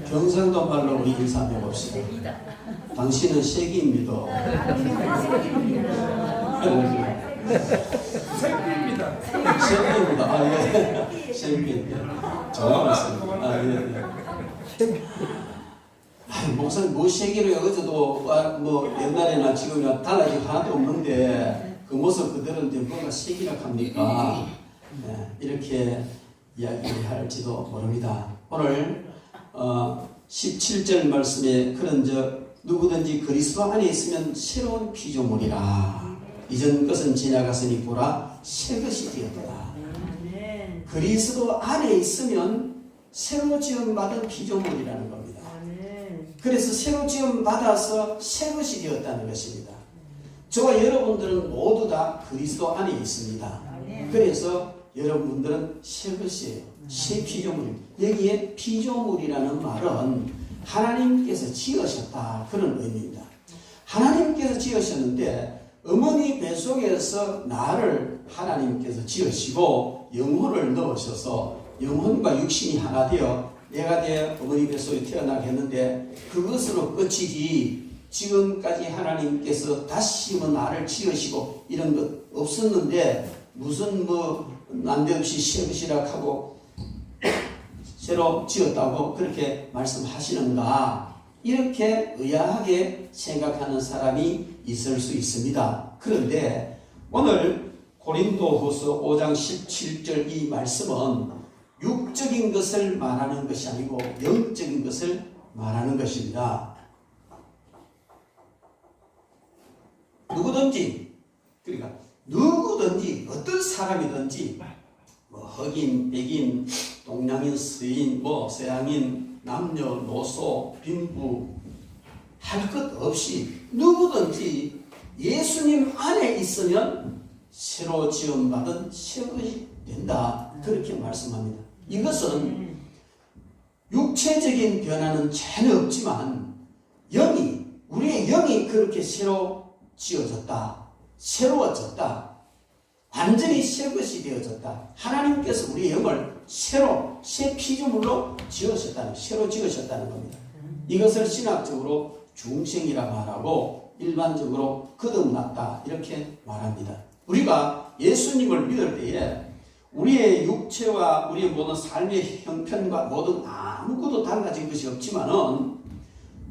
경상도 말로 우리 인사 한번 봅시다. 당신은 세기입니다. 생기입니다. 세기입니다. 아, 예. 세기. 정확했습니다. 아, 예. 목사님, 뭐 세기를 어제도 뭐 옛날에나 지금이나 달라진 하나도 없는데 그 모습 그대로인데 뭐가 세기라 합니까? 네, 이렇게 이야기할지도 모릅니다. 오늘 17절 말씀에 그런즉 누구든지 그리스도 안에 있으면 새로운 피조물이라. 이전 것은 지나갔으니 보라 새 것이 되었다. 그리스도 안에 있으면 새로 지음받은 피조물이라는 겁니다. 그래서 새로 지음받아서 새 것이 되었다는 것입니다. 저와 여러분들은 모두 다 그리스도 안에 있습니다. 그래서 여러분들은 새 것이에요. 새 피조물. 여기에 피조물이라는 말은 하나님께서 지으셨다, 그런 의미입니다. 하나님께서 지으셨는데 어머니 뱃속에서 나를 하나님께서 지으시고 영혼을 넣으셔서 영혼과 육신이 하나 되어 내가 되어 어머니 뱃속에 태어나게 했는데 그것으로 끝이지 지금까지 하나님께서 다시 나를 지으시고 이런 것 없었는데 무슨 난데없이 새 것이라 하고 새로 지었다고 그렇게 말씀하시는가, 이렇게 의아하게 생각하는 사람이 있을 수 있습니다. 그런데 오늘 고린도후서 5장 17절 이 말씀은 육적인 것을 말하는 것이 아니고 영적인 것을 말하는 것입니다. 누구든지, 그러니까 누구든지 어떤 사람이든지 흑인, 백인, 동양인, 서인, 서양인, 남녀노소, 빈부 할 것 없이 누구든지 예수님 안에 있으면 새로 지음받은 새 것이 된다, 그렇게 말씀합니다. 이것은 육체적인 변화는 전혀 없지만 우리의 영이 그렇게 새로 지어졌다, 새로워졌다, 완전히 새 것이 되어졌다. 하나님께서 우리의 영을 새 피조물로 지으셨다는, 새로 지으셨다는 겁니다. 이것을 신학적으로 중생이라 말하고 일반적으로 거듭났다, 이렇게 말합니다. 우리가 예수님을 믿을 때에 우리의 육체와 우리의 모든 삶의 형편과 모든 아무것도 달라진 것이 없지만은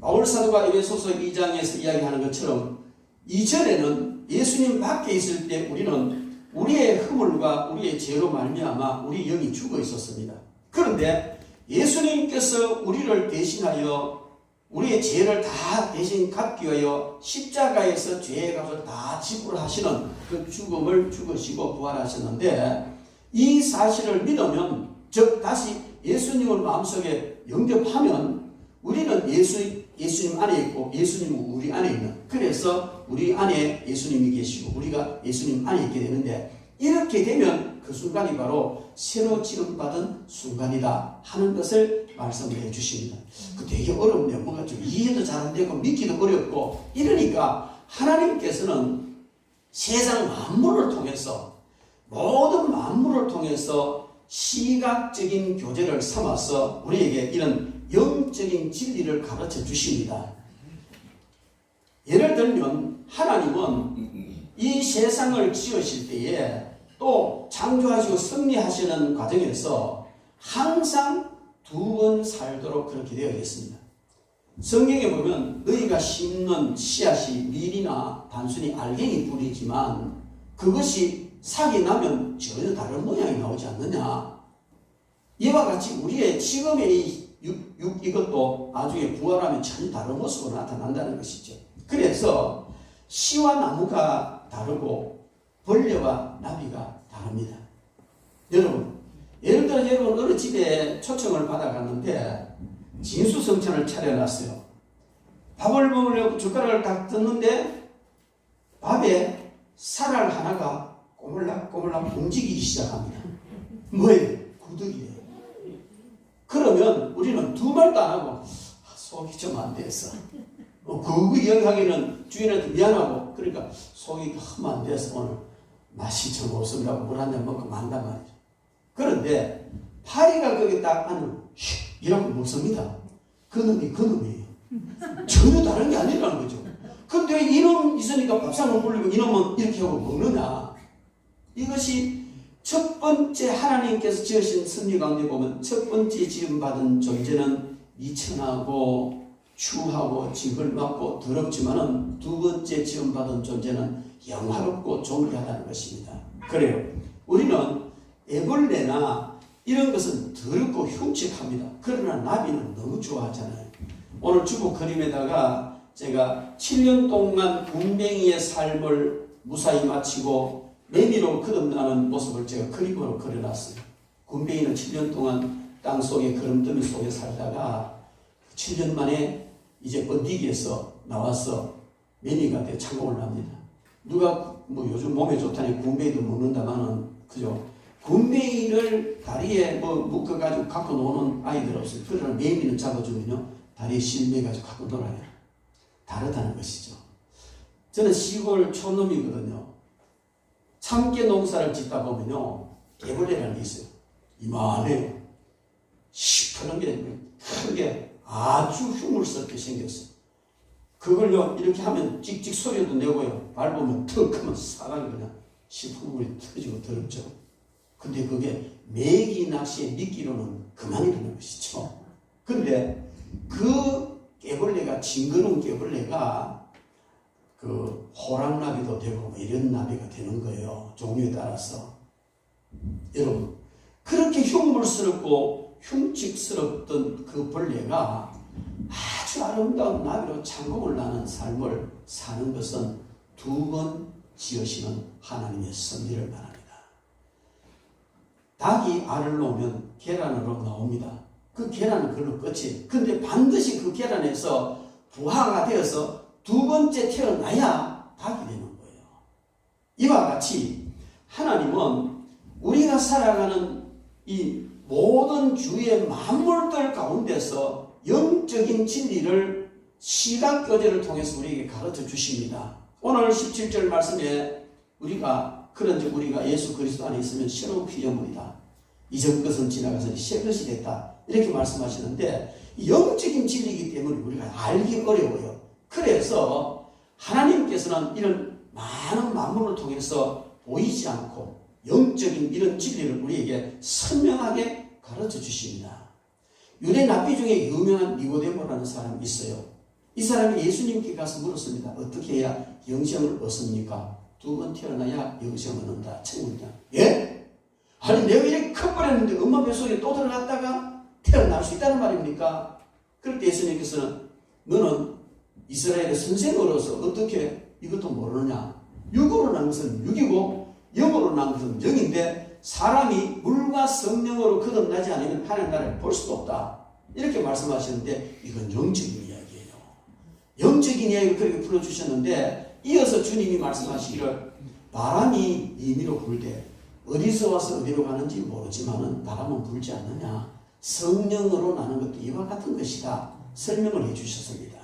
바울사도가 에베소서 2장에서 이야기하는 것처럼 이전에는 예수님 밖에 있을 때 우리는 우리의 허물과 우리의 죄로 말미암아 우리 영이 죽어 있었습니다. 그런데 예수님께서 우리를 대신하여 우리의 죄를 다 대신 갚기 위하여 십자가에서 죄의 값을 다 지불하시는 그 죽음을 죽으시고 부활하셨는데, 이 사실을 믿으면, 즉 다시 예수님을 마음속에 영접하면 우리는 예수님 안에 있고 예수님은 우리 안에 있는, 그래서 우리 안에 예수님이 계시고 우리가 예수님 안에 있게 되는데, 이렇게 되면 그 순간이 바로 새로 지음받은 순간이다 하는 것을 말씀해 주십니다. 그 되게 어렵네요. 뭔가 좀 이해도 잘 안 되고 믿기도 어렵고 이러니까 하나님께서는 세상 만물을 통해서, 모든 만물을 통해서 시각적인 교제를 삼아서 우리에게 이런 영적인 진리를 가르쳐 주십니다. 예를 들면 하나님은 이 세상을 지으실 때에 또 창조하시고 섭리하시는 과정에서 항상 두 번 살도록 그렇게 되어 있습니다. 성경에 보면 너희가 심는 씨앗이 밀이나 단순히 알갱이 뿌리지만 그것이 싹이 나면 전혀 다른 모양이 나오지 않느냐. 이와 같이 우리의 지금의 이것도 나중에 부활하면 전혀 다른 모습으로 나타난다는 것이죠. 그래서 씨와 나무가 다르고 벌레와 나비가 다릅니다. 여러분, 예를 들어 여러분 어느 집에 초청을 받아갔는데 진수성찬을 차려놨어요. 밥을 먹으려고 젓가락을 딱 떴는데 밥에 쌀알 하나가 꼬물락꼬물락 움직이기 시작합니다. 뭐예요? 구더기예요. 그러면 우리는 두 말도 안 하고 속이 좀 안 돼서 그 이야기하기는 주인한테 미안하고, 그러니까 속이 너무 안 돼서 오늘 맛이 좀 없습니다고 물 한 잔 먹고 만단 말이죠. 그런데 파리가 거기 딱 앉으면 이라고 묻습니다. 그놈이 그놈이에요. 전혀 다른 게 아니라는 거죠. 근데 이놈 있으니까 밥상을 불리고 이놈은 이렇게 하고 먹느냐. 이것이 첫 번째 하나님께서 지으신 섭리 가운데 보면 첫 번째 지음받은 존재는 미천하고 추하고 징벌 맞고 더럽지만은 두 번째 지음받은 존재는 영화롭고 존귀하다는 것입니다. 그래요. 우리는 애벌레나 이런 것은 더럽고 흉측합니다. 그러나 나비는 너무 좋아하잖아요. 오늘 주보 그림에다가 제가 7년 동안 군뱅이의 삶을 무사히 마치고 매미로 거듭나는 모습을 제가 그림으로 그려놨어요. 군뱅이는 7년 동안 땅속에 거름더미 속에 살다가 7년 만에 이제 번디기에서 나와서 매미가 돼 창공을 합니다. 누가 뭐 요즘 몸에 좋다니 군뱅이도 먹는다마는 그죠? 군뱅이를 다리에 뭐 묶어가지고 갖고 노는 아이들 없어요. 그러나 매미는 잡아주면요 다리에 실매가지고 갖고 놀아요. 다르다는 것이죠. 저는 시골 촌놈이거든요. 참깨 농사를 짓다 보면요 개벌레라는 게 있어요. 이만해요. 시퍼런 게 크게 아주 흉물스럽게 생겼어요. 그걸요 이렇게 하면 찍찍 소리도 내고요 밟으면 턱 하면 사각이 그냥 시퍼물이 터지고 더럽죠. 근데 그게 메기 낚시의 미끼로는 그만이라는 것이죠. 근데 그 깨벌레가 징그러운 깨벌레가 그 호랑나비도 되고 뭐 이런 나비가 되는 거예요. 종류에 따라서. 여러분 그렇게 흉물스럽고 흉측스럽던 그 벌레가 아주 아름다운 나비로 창공을 나는 삶을 사는 것은 두 번 지으시는 하나님의 섭리를 말합니다. 닭이 알을 놓으면 계란으로 나옵니다. 그 계란은 그걸로 끝이에요. 근데 반드시 그 계란에서 부화가 되어서 두 번째 태어나야 닭이 되는 거예요. 이와 같이 하나님은 우리가 살아가는 이 모든 주의 만물들 가운데서 영적인 진리를 시각교제를 통해서 우리에게 가르쳐 주십니다. 오늘 17절 말씀에 우리가 예수 그리스도 안에 있으면 새로운 피조물이다. 이전 것은 지나가서 새 것이 됐다. 이렇게 말씀하시는데 영적인 진리이기 때문에 우리가 알기 어려워요. 그래서 하나님께서는 이런 많은 만물을 통해서 보이지 않고 영적인 이런 진리를 우리에게 선명하게 가르쳐 주십니다. 유대 랍비 중에 유명한 니고데모라는 사람이 있어요. 이 사람이 예수님께 가서 물었습니다. 어떻게 해야 영생을 얻습니까? 두 번 태어나야 영생을 얻는다. 천국이다. 예? 아니 내가 이렇게 커버렸는데 엄마 뱃속에 또 들어갔다가 태어날 수 있다는 말입니까? 그럴 때 예수님께서는 너는 이스라엘의 선생으로서 어떻게 이것도 모르느냐? 육으로 난 것은 육이고 영으로 난 것은 영인데 사람이 물과 성령으로 거듭나지 않으면 하나님 나라를 볼 수도 없다. 이렇게 말씀하시는데 이건 영적인 이야기예요. 영적인 이야기를 그렇게 풀어주셨는데 이어서 주님이 말씀하시기를 바람이 임의로 불 때 어디서 와서 어디로 가는지 모르지만은 바람은 불지 않느냐. 성령으로 나는 것도 이와 같은 것이다. 설명을 해 주셨습니다.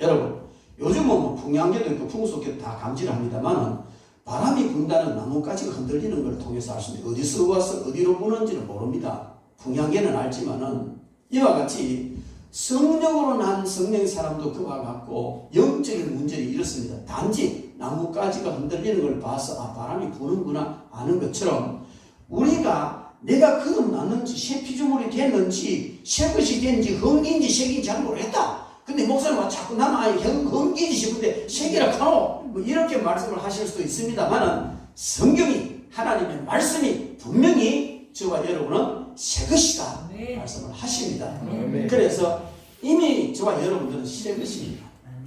여러분 요즘은 뭐 풍량계도 있고 풍속계도 다 감지를 합니다만은 바람이 분다는 나뭇가지가 흔들리는 걸 통해서 알 수 있는데 어디서 와서 어디로 부는지는 모릅니다. 풍향계는 알지만은 이와 같이 성령으로 난 성령의 사람도 그와 같고 영적인 문제는 이렇습니다. 단지 나뭇가지가 흔들리는 걸 봐서 아 바람이 부는구나 아는 것처럼 우리가 내가 거듭났는지 새 피조물이 됐는지 새 것이 됐는지 헝기인지 색인지 잘 모르겠다. 근데 목사님은 자꾸 나는 아니 헝기인지 싶은데 색이라 카노 뭐 이렇게 말씀을 하실 수도 있습니다만은 성경이 하나님의 말씀이 분명히 저와 여러분은 새 것이다 말씀을 하십니다. 그래서 이미 저와 여러분들은 새 것입니다.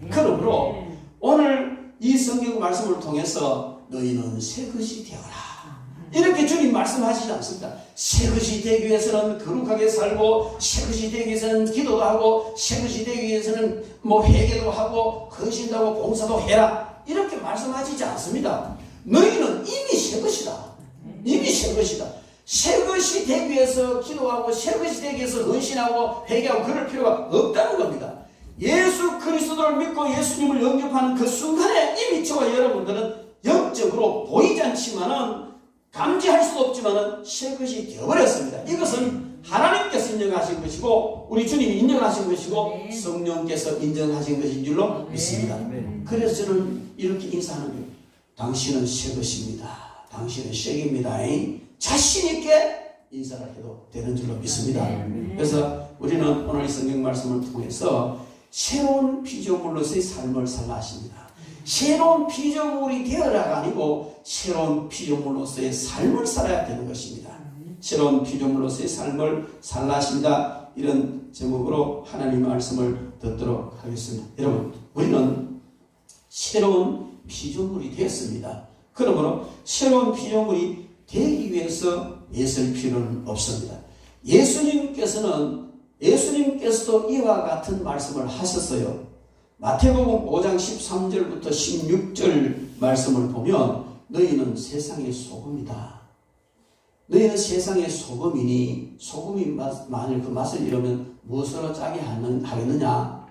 그러므로 오늘 이 성경 말씀을 통해서 너희는 새 것이 되어라 이렇게 주님 말씀하시지 않습니다. 새 것이 되기 위해서는 거룩하게 살고 새 것이 되기 위해서는 기도도 하고 새 것이 되기 위해서는 뭐 회개도 하고 헌신도 하고 봉사도 해라 이렇게 말씀하시지 않습니다. 너희는 이미 새 것이다. 이미 새 것이다. 새 것이 되기 위해서 기도하고 새 것이 되기 위해서 헌신하고 회개하고 그럴 필요가 없다는 겁니다. 예수 그리스도를 믿고 예수님을 영접하는 그 순간에 이미 저와 여러분들은 영적으로 보이지 않지만은 감지할 수도 없지만은 새 것이 되어버렸습니다. 이것은 하나님께서 인정하신 것이고 우리 주님이 인정하신 것이고 성령께서 인정하신 것인 줄로 믿습니다. 그래서 저는 이렇게 인사하는 거예요. 당신은 새 것입니다. 당신은 새입니다. 자신 있게 인사를 해도 되는 줄로 믿습니다. 그래서 우리는 오늘 이 성경 말씀을 통해서 새로운 피조물로서의 삶을 살라 하십니다. 새로운 피조물이 되어라가 아니고 새로운 피조물로서의 삶을 살아야 되는 것입니다. 새로운 피조물로서의 삶을 살라 하십니다. 이런 제목으로 하나님의 말씀을 듣도록 하겠습니다. 여러분, 우리는 새로운 피조물이 되었습니다. 그러므로 새로운 피조물이 되기 위해서 애쓸 필요는 없습니다. 예수님께서도 이와 같은 말씀을 하셨어요. 마태복음 5장 13절부터 16절 말씀을 보면 너희는 세상의 소금이다. 너희는 세상의 소금이니 소금이 만일 그 맛을 잃으면 무엇으로 짜게 하겠느냐.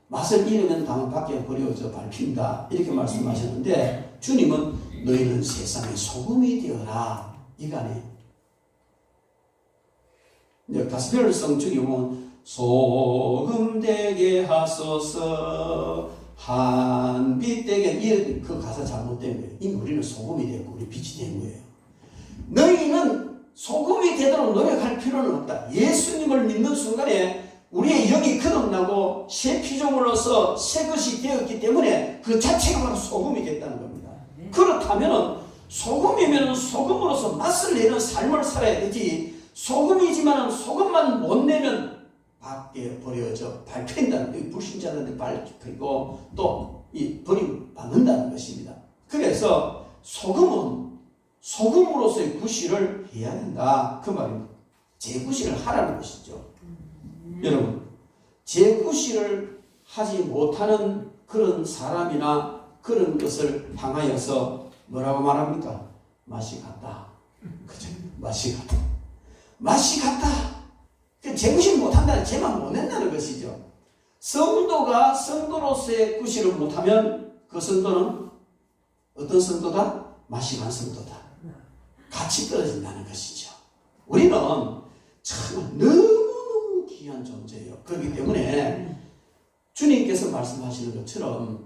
맛을 잃으면 당연 밖에 버려져 밟힌다. 이렇게 말씀하셨는데 주님은 너희는 세상의 소금이 되어라. 이거 아니에요. 가스펠성 중에 보면 소금 되게 하소서 한빛 되게 그 가사 잘못된 거예요. 이미 우리는 소금이 되고 우리 빛이 된 거예요. 너희는 소금이 되도록 노력할 필요는 없다. 예수님을 믿는 순간에 우리의 영이 거듭나고 새 피조물로서 새 것이 되었기 때문에 그 자체가 바로 소금이 됐다는 겁니다. 그렇다면 소금이면 소금으로서 맛을 내는 삶을 살아야 되지, 소금이지만 소금만 못 내면 밖에 버려져 밟힌다는, 불신자들한테 밟히고 또 버림받는다는 것입니다. 그래서 소금은 소금으로서의 구실을 해야 된다. 그 말입니다. 재구실을 하라는 것이죠. 여러분, 재구실을 하지 못하는 그런 사람이나 그런 것을 향하여서 뭐라고 말합니까? 맛이 같다. 그죠? 맛이 같다. 맛이 같다. 재구실 못한다는, 제만 못 낸다는 것이죠. 성도가 성도로서의 구실을 못하면 그 성도는 어떤 성도다? 맛이 간 성도다. 같이 떨어진다는 것이죠. 우리는 참 너무 귀한 존재예요. 그렇기 때문에 주님께서 말씀하시는 것처럼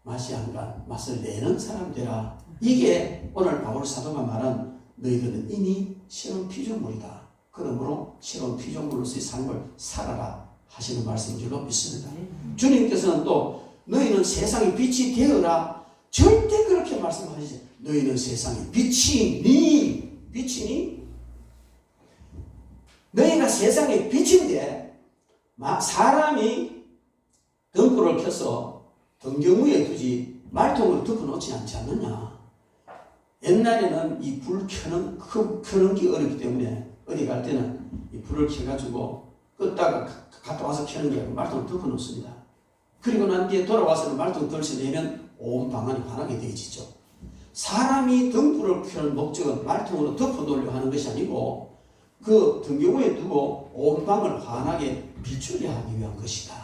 맛이 안 간, 맛을 내는 사람 되라. 이게 오늘 바울 사도가 말한 너희들은 이미 새로운 피조물이다. 그러므로 새로운 피조물로서의 삶을 살아라 하시는 말씀인 줄로 믿습니다. 주님께서는 또 너희는 세상의 빛이 되어라. 절대 그렇게 말씀하시지. 너희는 세상의 빛이니 너희가 세상의 빛인데 사람이 등불을 켜서 등경 위에 두지 말통을 덮어놓지 않지 않느냐. 옛날에는 이 불 켜는 게 어렵기 때문에 어디 갈 때는 이 불을 켜가지고 껐다가 갔다 와서 켜는 게 아니고 말통을 덮어놓습니다. 그리고 난 뒤에 돌아와서는 말통 덜쳐내면 온 방안이 환하게 되어지죠. 사람이 등불을 켜는 목적은 말통으로 덮어놓으려 하는 것이 아니고 그 등경에 두고 온 방을 환하게 비추려 하기 위한 것이다.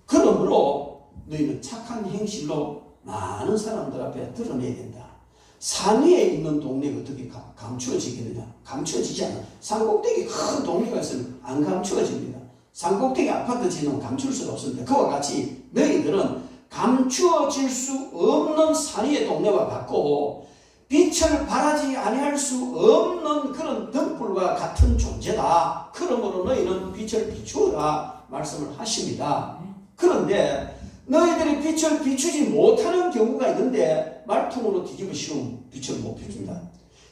그러므로 너희는 착한 행실로 많은 사람들 앞에 드러내야 된다. 산 위에 있는 동네가 어떻게 감추어지겠느냐? 감추어지지 않아. 산꼭대기 큰 동네가 있으면 안 감추어집니다. 산꼭대기 아파트 짓는 감출 수가 없습니다. 그와 같이 너희들은 감추어질 수 없는 산 위의 동네와 같고 빛을 발하지 아니할 수 없는 그런 등불과 같은 존재다. 그러므로 너희는 빛을 비추어라 말씀을 하십니다. 그런데 너희들이 빛을 비추지 못하는 경우가 있는데 말통으로 뒤집어 씌우면 빛을 못 비춥니다.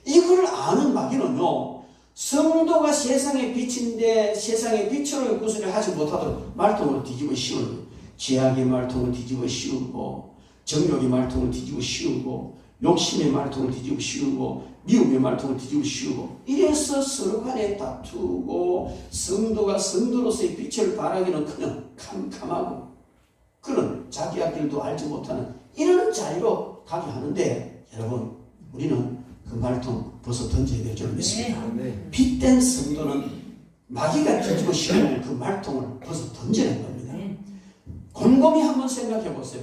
이걸 아는 마귀는요, 성도가 세상의 빛인데 세상의 빛으로 구슬을 하지 못하도록 말통으로 뒤집어 씌우는, 죄악의 말통을 뒤집어 씌우고 정욕의 말통을 뒤집어 씌우고 욕심의 말통을 뒤집어 씌우고 미움의 말통을 뒤집어 씌우고 이래서 서로 간에 다투고 성도가 성도로서의 빛을 발하기는 그냥 캄캄하고 그런 자기 앞길도 알지 못하는 이런 자리로 가게 하는데, 여러분, 우리는 그 말통 벗어 던져야 될 줄 믿습니다. 빛된 성도는 마귀가 뒤집어 씌우는 그 말통을 벗어 던지는 겁니다. 곰곰이 한번 생각해 보세요.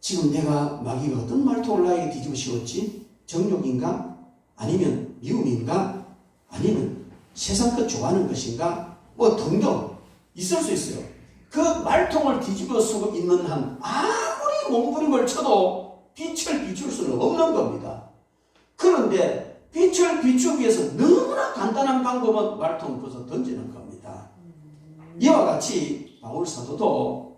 지금 내가 마귀가 어떤 말통을 나에게 뒤집어 씌웠지? 정욕인가? 아니면 미움인가? 아니면 세상 것 좋아하는 것인가? 뭐 등등 있을 수 있어요. 그 말통을 뒤집어 쓰고 있는 한 아무리 몸부림을 쳐도 빛을 비출 수는 없는 겁니다. 그런데 빛을 비추기 위해서 너무나 간단한 방법은 말통을 벗어 던지는 겁니다. 이와 같이 바울 사도도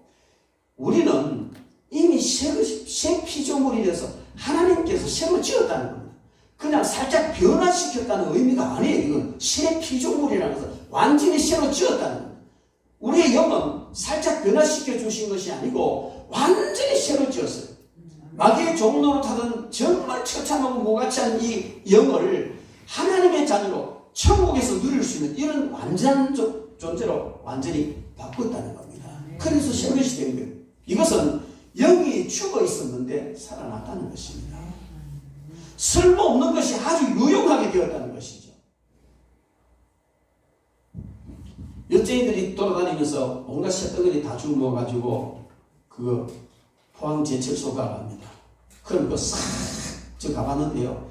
우리는 이미 새 피조물이 돼서 하나님께서 새로 지었다는 겁니다. 그냥 살짝 변화시켰다는 의미가 아니에요. 이건 새 피조물이라는 것은 완전히 새로 지었다는 겁니다. 우리의 영은 살짝 변화시켜 주신 것이 아니고 완전히 새로 지었어요. 마귀의 종로로 타던 정말 처참하고 무가치한 이 영을 하나님의 자녀로 천국에서 누릴 수 있는 이런 완전한 존재로 완전히 바꿨다는 겁니다. 그래서 새로 것이 된 거예요. 이것은 영이 죽어 있었는데 살아났다는 것입니다. 쓸모없는 것이 아주 유용하게 되었다는 것이죠. 여자애들이 돌아다니면서 온갖 쇳덩어리 다 주워가지고 그 포항제철소 가갑니다. 그럼 그거 싹저 가봤는데요.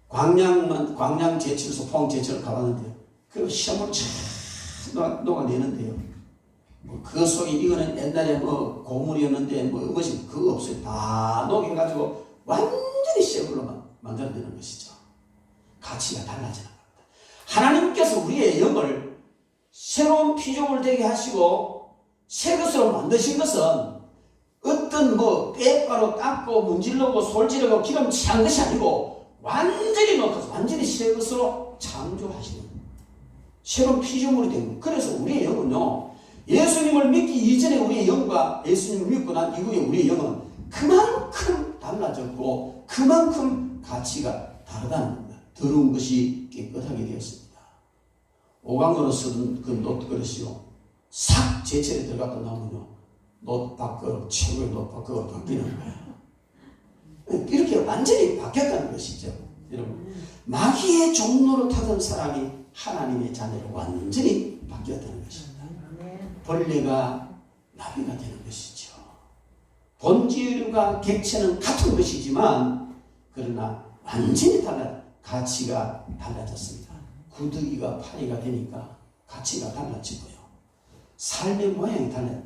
광양제철소 포항제철 가봤는데요. 그 시험을 쫙 녹아내는데요. 뭐 그 속에 이거는 옛날에 뭐 고물이었는데 뭐 무엇이 그거 없어요. 다 녹여가지고 완전히 새 걸로 만들어내는 것이죠. 가치가 달라지는 겁니다. 하나님께서 우리의 영을 새로운 피조물 되게 하시고 새 것으로 만드신 것은 어떤 뭐 빼바로 닦고 문질러고 솔지르고 기름 칠한 것이 아니고 완전히 놓고서 완전히 새 것으로 창조하시는 새로운 피조물이 된 거예요. 그래서 우리의 영은요, 예수님을 믿기 이전에 우리의 영과 예수님을 믿고 난 이후에 우리의 영은 그만큼 달라졌고 그만큼 가치가 다르다는 겁니다. 더러운 것이 깨끗하게 되었습니다. 오강으로 쓰던 그 놋그릇이요, 싹 제철에 들어갔다 나오면요, 놋밥그릇, 최고의 놋밥그릇으로 바뀌는 거예요. 이렇게 완전히 바뀌었다는 것이죠. 여러분, 마귀의 종로로 타던 사람이 하나님의 자녀로 완전히 바뀌었다는 것입니다. 벌레가 나비가 되는 것이죠. 본질과 객체는 같은 것이지만 그러나 완전히 가치가 달라졌습니다. 구더기가 파리가 되니까 가치가 달라지고요. 삶의 모양이 달라요.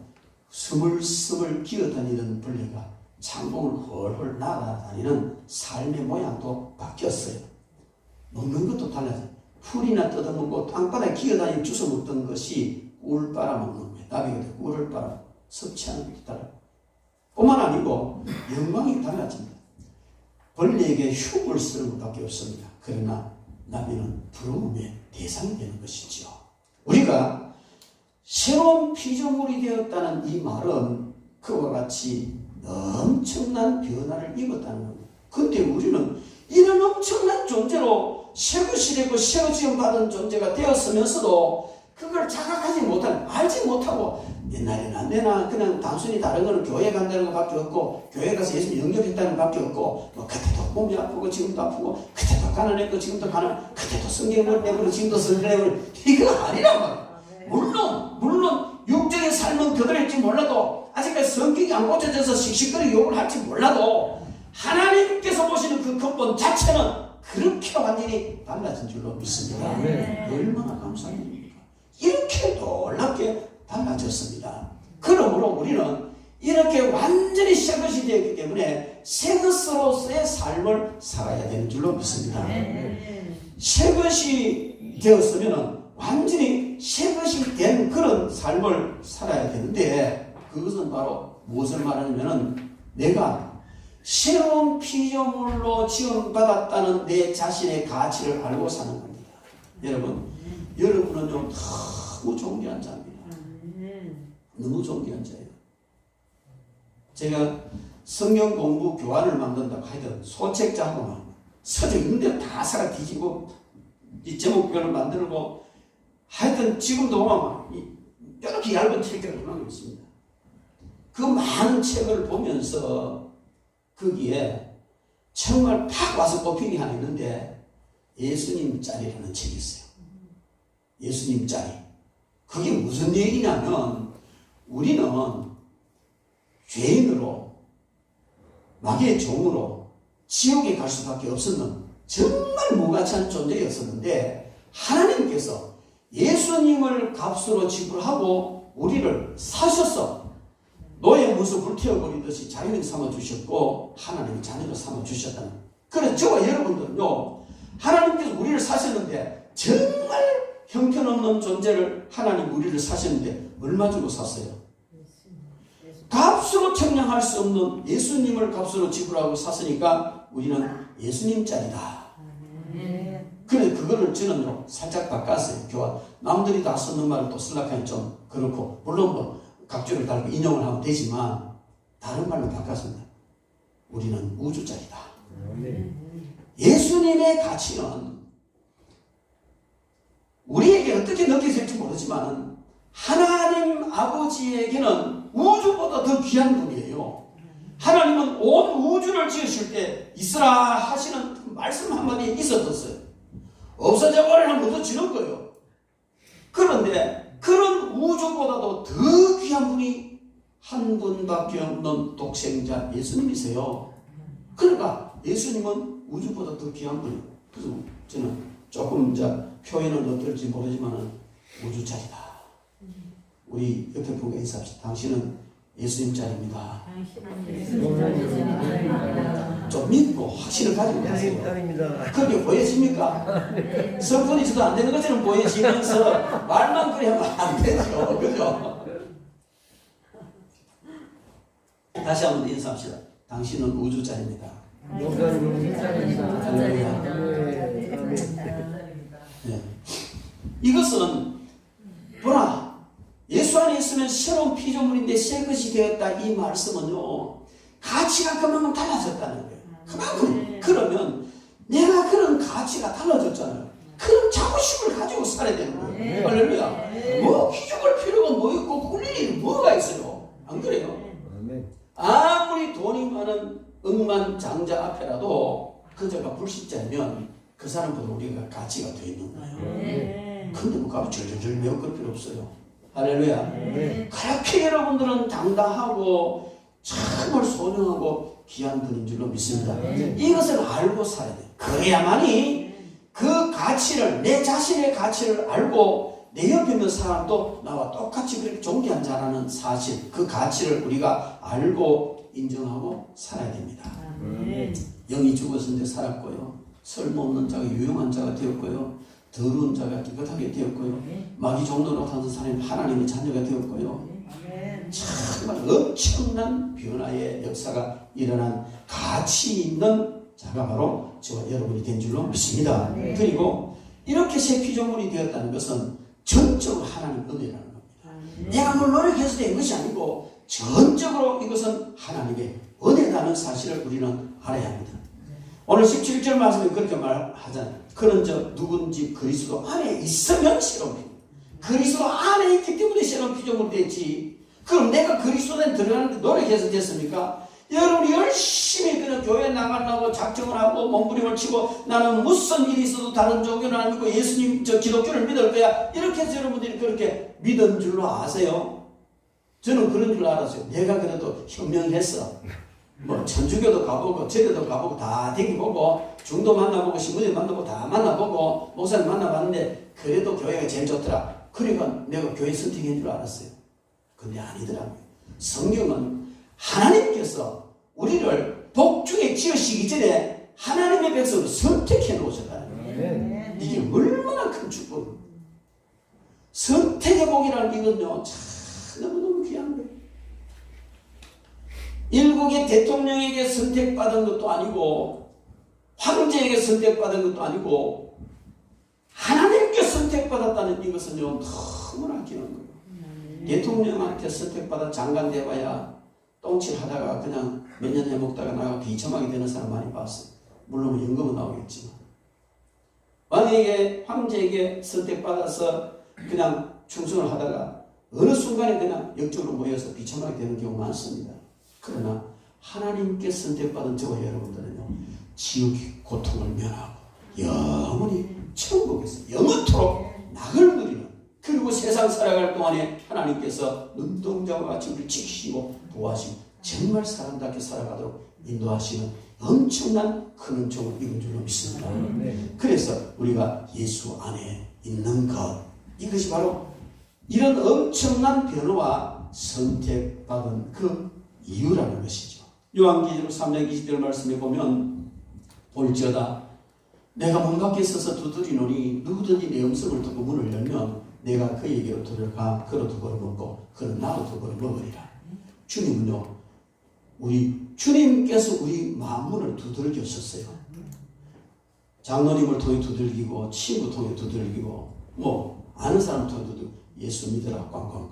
스물스물 기어다니던 벌레가 창공을 헐헐 날아다니는 삶의 모양도 바뀌었어요. 먹는 것도 달라져요. 풀이나 뜯어먹고 땅바닥에 기어다니는 주워 먹던 것이 꿀 빨아먹는 거예요. 나비가 되고 꿀을 빨아 섭취하는 것도 달라요. 뿐만 아니고 영광이 달라집니다. 벌레에게 흉을 쓰는 것밖에 없습니다. 그러나 나비는 부러움의 대상이 되는 것이죠. 우리가 새로운 피조물이 되었다는 이 말은 그와 같이 엄청난 변화를 입었다는 겁니다. 그런데 우리는 이런 엄청난 존재로 새것이 되고 새로 지음받은 존재가 되었으면서도 그걸 자각하지 못하는, 알지 못하고 옛날에는 내나 그냥 단순히 다른 거는 교회 간다는 것밖에 없고 교회 가서 예수님 영접했다는 것밖에 없고 뭐 그때도 몸이 아프고 지금도 아프고 그때도 가난했고 지금도 가난, 그때도 성경을 내버려 지금도 성경을 이거 아니란 말이야. 물론 육적인 삶은 그들일지 몰라도 아직까지 성격이 안 고쳐져서 씩씩거리 욕을 할지 몰라도 하나님께서 보시는 그 근본 자체는 그렇게 완전히 달라진 줄로 믿습니다. 얼마나 감사한 일입니까? 이렇게 놀랍게 달라졌습니다. 그러므로 우리는 이렇게 완전히 새 것이 되었기 때문에 새 것으로서의 삶을 살아야 되는 줄로 믿습니다. 새 것이 되었으면 완전히 새 것이 된 그런 삶을 살아야 되는데 그것은 바로 무엇을 말하냐면 내가 새로운 피조물로 지원받았다는 내 자신의 가치를 알고 사는 겁니다. 여러분은 좀 너무 존귀한 자입니다. 너무 존귀한 자예요. 제가 성경 공부 교환을 만든다고 하여튼 소책자하고 서적 있는데 다 사가 뒤지고 이 제목별로 만들고 하여튼 지금도 보면 이렇게 얇은 책들이 많이 있습니다. 그 많은 책을 보면서 거기에 정말 팍 와서 꼽힌 게 하나 있는데 예수님 짤이라는 책이 있어요. 예수님 짤이. 그게 무슨 얘기냐면 우리는 죄인으로 마귀의 종으로 지옥에 갈 수밖에 없었는 정말 무가치한 존재였었는데 하나님께서 예수님을 값으로 지불하고 우리를 사셨어. 노예 무수 불태워버리듯이 자유인 삼아주셨고 하나님의 자녀로 삼아주셨다는. 그래서 저와 여러분들은요, 하나님께서 우리를 사셨는데, 정말 형편없는 존재를 하나님 우리를 사셨는데 얼마 주고 샀어요? 값으로 측량할 수 없는 예수님을 값으로 지불하고 샀으니까 우리는 예수님짜리다. 그래서 그거를 저는요 살짝 바꿨어요. 교환. 남들이 다 쓰는 말을 또 쓰려니까 좀 그렇고, 물론 뭐 각주를 달고 인용을 하면 되지만 다른 말로 바꿨습니다. 우리는 우주짜리다. 예수님의 가치는 우리에게 어떻게 느껴질지 모르지만 하나님 아버지에게는 우주보다 더 귀한 분이에요. 하나님은 온 우주를 지으실 때 있으라 하시는 말씀 한마디에 있었어요. 없어져 버리면 묻어지는 거예요. 그런데 그런 우주보다도 더 귀한 분이 한 분밖에 없는 독생자 예수님이세요. 그러니까 예수님은 우주보다 더 귀한 분이에요. 그래서 저는 조금 이제 표현은 어떨지 모르지만 우주짜리다. 우리 옆에 보고 인사합시다. 당신은 예수님짜리입니다. 좀 믿고 확신을 가지고 가세요. 그게 보여집니까? 성분이 안 되는 것처럼 보여지면서 말만 그래 하면 안 되죠. 그죠? 다시 한번 인사합시다. 당신은 우주짜리입니다. 네. 이것은 보라, 예수 안에 있으면 새로운 피조물인데 새 것이 되었다. 이 말씀은요, 가치가 그만큼 달라졌다는 거예요. 그만큼. 그러면 내가 그런 가치가 달라졌잖아요. 그런 자부심을 가지고 살아야 되는 거예요. 할렐루야. 뭐 기죽을 필요가 뭐 있고 꿀 일이 뭐가 있어요. 안 그래요? 아무리 돈이 많은 억만장자 앞에라도 그저가 불신자면 그 사람보다 우리가 가치가 더 있는 거예요. 근데 뭐 값이 절절절 메울 필요 없어요. 할렐루야. 그렇게 여러분들은 당당하고 정말 소중하고 귀한 분인 줄로 믿습니다. 이것을 알고 살아야 돼요. 그래야만이 그 가치를, 내 자신의 가치를 알고 내 옆에 있는 사람도 나와 똑같이 그렇게 존귀한 자라는 사실, 그 가치를 우리가 알고 인정하고 살아야 됩니다. 영이 죽었는데 살았고요, 쓸모없는 자가 유용한 자가 되었고요, 더러운 자가 깨끗하게 되었고요, 마귀 종로로 타는 사람이 하나님의 자녀가 되었고요. 정말 엄청난 변화의 역사가 일어난 가치 있는 자가 바로 저와 여러분이 된 줄로 믿습니다. 그리고 이렇게 새 피조물이 되었다는 것은 전적으로 하나님 은혜라는 겁니다. 내가 뭘 노력해서 된 것이 아니고 전적으로 이것은 하나님의 은혜라는 사실을 우리는 알아야 합니다. 오늘 17절 말씀에 그렇게 말하잖아요. 그런 저 누군지 그리스도 안에 있으면 새로운 피조물. 그리스도 안에 있기 때문에 새로운 피조물이 됐지. 그럼 내가 그리스도에 들어가는데 노력해서 됐습니까? 여러분이 열심히 그냥 교회 나가려고 작정을 하고 몸부림을 치고 나는 무슨 일이 있어도 다른 종교는 안 믿고 예수님 저 기독교를 믿을 거야, 이렇게 해서 여러분들이 그렇게 믿은 줄로 아세요? 저는 그런 줄 알았어요. 내가 그래도 현명했어. 뭐 천주교도 가보고 제대도 가보고 다 댕기보고 중도 만나보고 신부님 만나보고 다 만나보고 목사님 만나봤는데 그래도 교회가 제일 좋더라. 그러니까 내가 교회 선택한 줄 알았어요. 근데 아니더라고요. 성경은 하나님께서 우리를 복중에 지으시기 전에 하나님의 백성을 선택해 놓으셨다는 거예요. 이게 얼마나 큰 축복입니까? 선택의 복이라는 이건요, 참 너무너무 귀한 거예요. 일국의 대통령에게 선택받은 것도 아니고 황제에게 선택받은 것도 아니고 하나님께 선택받았다는 이것은요, 너무나 귀한 거예요. 대통령한테 선택받아 장관 돼봐야 똥칠 하다가 그냥 몇 년 해먹다가 나가 비참하게 되는 사람 많이 봤어요. 물론 연금은 나오겠지만. 왕에게, 황제에게 선택받아서 그냥 충성을 하다가 어느 순간에 그냥 역적으로 모여서 비참하게 되는 경우 많습니다. 그러나 하나님께 선택받은 저와 여러분들은요, 지옥의 고통을 면하고 영원히 천국에서 영원토록 낙을 누리는, 그리고 세상 살아갈 동안에 하나님께서 눈동자와 같이 우리를 지키시고 도와주시고 정말 사람답게 살아가도록 인도하시는 엄청난 큰 은총을 입은 줄로 믿습니다. 그래서 우리가 예수 안에 있는 것, 이것이 바로 이런 엄청난 변화와 선택받은 그 이유라는 것이죠. 요한계시록 3장 20절 말씀에 보면 볼지어다 내가 문 밖에 서서 두드리노니 누구든지 내 음성을 듣고 문을 열면 내가 그에게로 들어가 그로 두고를 먹고 그는 나로 두고를 먹으리라. 주님은요, 주님께서 우리 마음문을 두들겼었어요. 장로님을 통해 두들기고 친구 통해 두들기고 뭐 아는 사람 통해 두들기고 예수 믿으라 꽝꽝꽝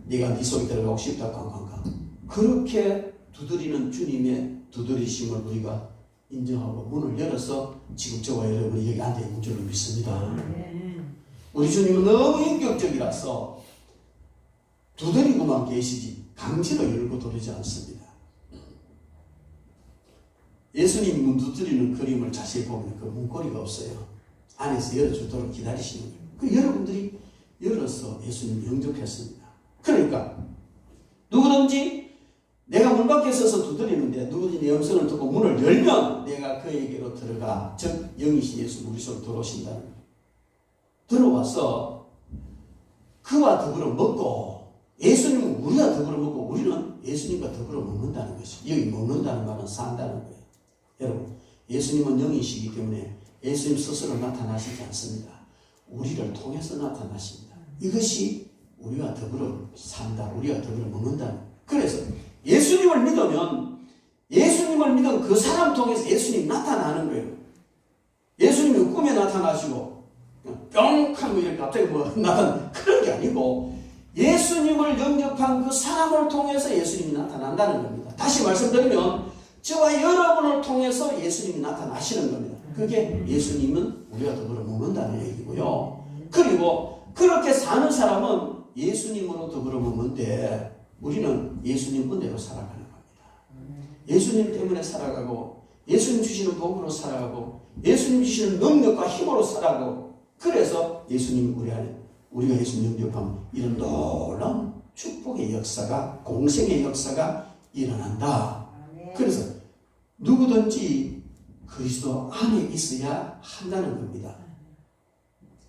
네가 네 속에 들어가고 싶다 꽝꽝꽝 그렇게 두드리는 주님의 두드리심을 우리가 인정하고 문을 열어서 지금 저와 여러분이 여기 앉아있는 줄로 믿습니다. 우리 주님은 너무 인격적이라서 두드리고만 계시지 강제로 열고 들어오지 않습니다. 예수님 문 두드리는 그림을 자세히 보면 그 문고리가 없어요. 안에서 열어주도록 기다리시는 거예요. 그 여러분들이 열어서 예수님 영접했습니다. 그러니까 누구든지 내가 문 밖에 서서 두드리는데 누구든지 내 음성을 듣고 문을 열면 내가 그에게로 들어가 즉 영이신 예수 우리 속으로 들어오신다는 거예요. 들어와서 그와 더불어 먹고 예수님은 우리와 더불어 먹고 우리는 예수님과 더불어 먹는다는 것이죠. 여기 먹는다는 말은 산다는 거예요. 여러분 예수님은 영이시기 때문에 예수님 스스로 나타나시지 않습니다. 우리를 통해서 나타나십니다. 이것이 우리와 더불어 산다. 우리와 더불어 먹는다. 그래서 예수님을 믿으면 예수님을 믿은 그 사람 통해서 예수님이 나타나는 거예요. 예수님이 꿈에 나타나시고 뿅 하고 이렇게 갑자기 나타나는 그런 게 아니고 예수님을 영접한 그 사람을 통해서 예수님이 나타난다는 겁니다. 다시 말씀드리면 저와 여러분을 통해서 예수님이 나타나시는 겁니다. 그게 예수님은 우리가 더불어 먹는다는 얘기고요. 그리고 그렇게 사는 사람은 예수님으로 더불어 먹는데 우리는 예수님 은혜로 살아가는 겁니다. 예수님 때문에 살아가고 예수님 주시는 복으로 살아가고 예수님 주시는 능력과 힘으로 살아가고 그래서 예수님 우리 안에 우리가 예수님 영접하면 이런 놀라운 축복의 역사가 공생의 역사가 일어난다. 그래서 누구든지 그리스도 안에 있어야 한다는 겁니다.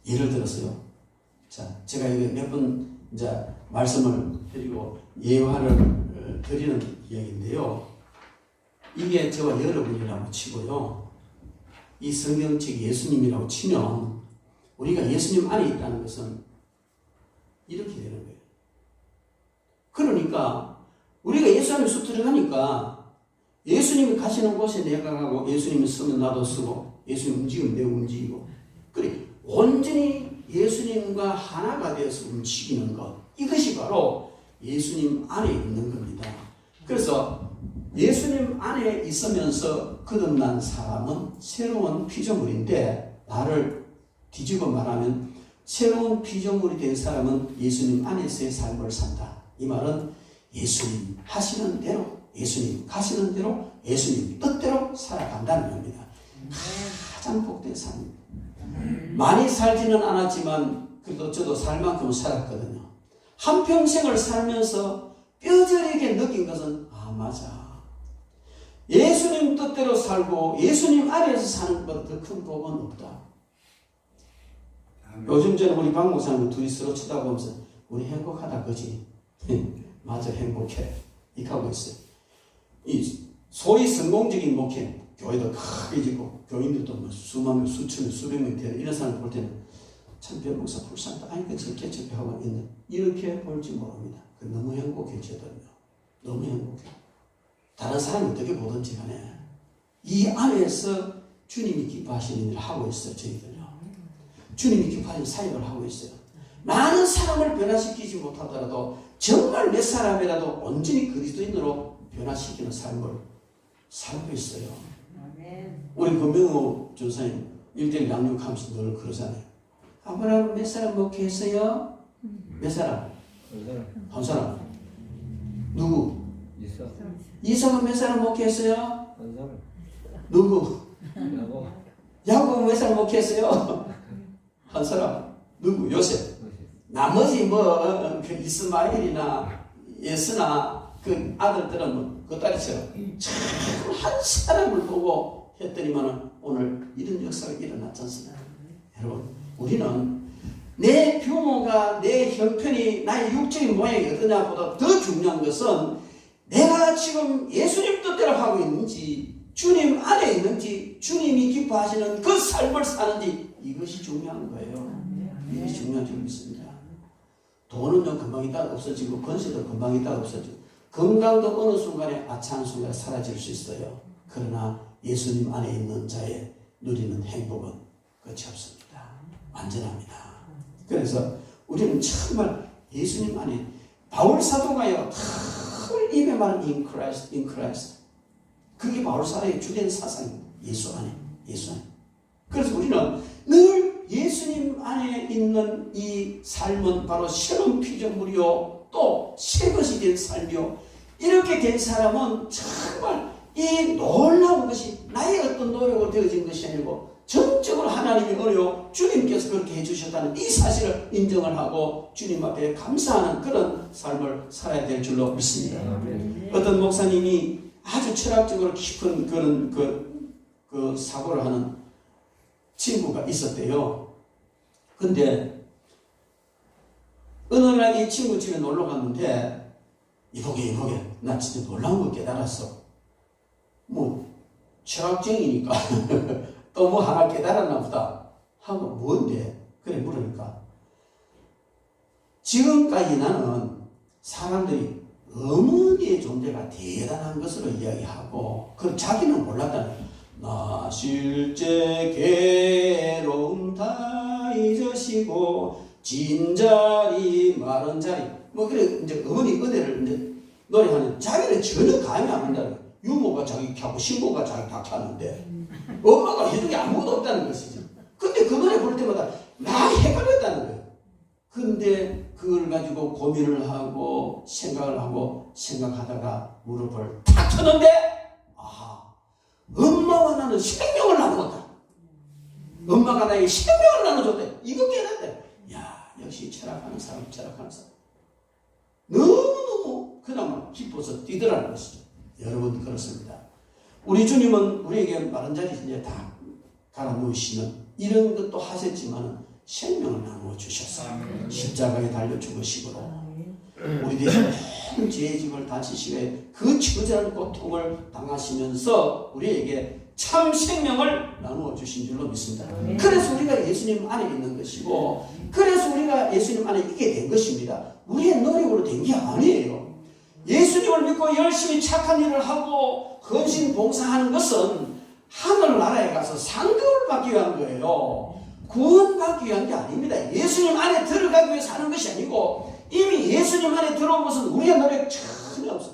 예를 들어서요. 자, 제가 여기 몇 번 이제 말씀을 드리고 예화를 드리는 이야기인데요. 이게 저와 여러분이라고 치고요. 이 성경책이 예수님이라고 치면 우리가 예수님 안에 있다는 것은 이렇게 되는 거예요. 그러니까 우리가 예수 안에 쑥 들어가니까 예수님이 가시는 곳에 내가 가고 예수님이 쓰면 나도 쓰고 예수님 움직이면 내가 움직이고 그래 온전히 예수님과 하나가 되어서 움직이는 것 이것이 바로 예수님 안에 있는 겁니다. 그래서 예수님 안에 있으면서 거듭난 사람은 새로운 피조물인데 말을 뒤집어 말하면 새로운 피조물이 된 사람은 예수님 안에서의 삶을 산다. 이 말은 예수님 하시는 대로 예수님 가시는 대로 예수님 뜻대로 살아간다는 겁니다. 가장 복된 삶입니다. 많이 살지는 않았지만 그래도 저도 살 만큼 살았거든요. 한평생을 살면서 뼈저리게 느낀 것은 맞아. 예수님 뜻대로 살고 예수님 안에서 사는 것보다 더 큰 복은 없다. 요즘 저는 우리 박 목사님 둘이 서로 쳐다보면서 우리 행복하다 그지? 맞아 행복해. 이렇게 하고 있어요. 이 소위 성공적인 목회 교회도 크게 짓고 교인들도 뭐 수만 명, 수천 명, 수백 명 되는 이런 사람들 볼 때는 참 변목사 불쌍하다. 아니 저렇게 저렇게 하고 있는 이렇게 볼지 모릅니다. 너무 행복해지거든요. 너무 행복해. 다른 사람이 어떻게 보든지 간에 이 안에서 주님이 기뻐하시는 일을 하고 있어요. 저희들요. 주님이 기뻐하는 사역을 하고 있어요. 많은 사람을 변화시키지 못하더라도 정말 몇 사람이라도 온전히 그리스도인으로 변화시키는 삶을 살고 있어요. 우리 금명호 전사님 1대1 양육하면서 늘 그러잖아요. 아브라함은 몇 사람 목회했어요? 몇 사람? 한 사람. 누구? 이삭은 몇 사람 목회했어요? 한 사람. 누구? 야곱은 몇 사람 목회했어요? 한 사람. 누구? 요셉. 나머지 뭐 그 이스마엘이나 예스나 그 아들들은 뭐 그 딸이처럼 참 한 사람을 보고 했더니만은 오늘 이런 역사가 일어났지 않습니까? 여러분 우리는 내 규모가 내 형편이 나의 육적인 모양이 어떠냐보다 더 중요한 것은 내가 지금 예수님 뜻대로 하고 있는지 주님 안에 있는지 주님이 기뻐하시는 그 삶을 사는지 이것이 중요한 거예요. 이것이 중요한 줄 믿습니다. 돈은 금방 있다가 없어지고 권세도 금방 있다가 없어지고 건강도 어느 순간에 아차한 순간에 사라질 수 있어요. 그러나 예수님 안에 있는 자의 누리는 행복은 끝이 없습니다. 완전합니다. 그래서 우리는 정말 예수님 안에 바울 사도가요 늘 입에 말은 in Christ 그게 바울 사도의 주된 사상입니다. 예수 안에. 그래서 우리는 늘 예수님 안에 있는 이 삶은 바로 새로운 피조물이요 또 새 것이 된 삶이요 이렇게 된 사람은 정말 이 놀라운 것이 나의 어떤 노력으로 되어진 것이 아니고 전적으로 하나님의 은혜요 주님께서 그렇게 해주셨다는 이 사실을 인정을 하고 주님 앞에 감사하는 그런 삶을 살아야 될 줄로 믿습니다. 어떤 목사님이 아주 철학적으로 깊은 그런 그 사고를 하는 친구가 있었대요. 근데 어느 날 이 친구 집에 놀러 갔는데 이보게 나 진짜 놀라운 거 깨달았어. 뭐 철학쟁이니까 또 뭐 하나 깨달았나 보다 하고 뭔데? 그래 물으니까 지금까지 나는 사람들이 어머니의 존재가 대단한 것으로 이야기하고 그 자기는 몰랐다는 나 실제 괴로움 다 잊으시고 진자리 마른 자리 뭐 그래 이제 어머니 은혜를 이제 노래하는 자기는 전혀 감이 안 온다는 유모가 자기 켜고 신모가 자기 다 켰는데 엄마가 해준 게 아무것도 없다는 것이죠. 근데 그 노래 부를 때마다 막 헷갈렸다는 거예요. 근데 그걸 가지고 고민을 하고 생각하다가 무릎을 탁 쳤는데 엄마와 나는 생명을 나누었다. 엄마가 나에게 생명을 나눠줬대. 이거 깨닫대. 야 역시 철학하는 사람. 너무너무 그나마 기뻐서 뛰더라는 것이죠. 여러분 그렇습니다. 우리 주님은 우리에게 마른 자리 이제 다 갈아 놓으시는 이런 것도 하셨지만 생명을 나누어 주셨어요. 십자가에 달려 죽으시고 우리 대신 모든 죄의 짐을 다 지시고 그 처절한 고통을 당하시면서 우리에게 참 생명을 나누어 주신 줄로 믿습니다. 그래서 우리가 예수님 안에 있는 것이고 그래서 우리가 예수님 안에 있게 된 것입니다. 우리의 노력으로 된 게 아니에요. 예수님을 믿고 열심히 착한 일을 하고 헌신 봉사하는 것은 하늘나라에 가서 상급을 받기 위한 거예요. 구원받기 위한 게 아닙니다. 예수님 안에 들어가기 위해서 하는 것이 아니고 이미 예수님 안에 들어온 것은 우리의 노력 전혀 없어.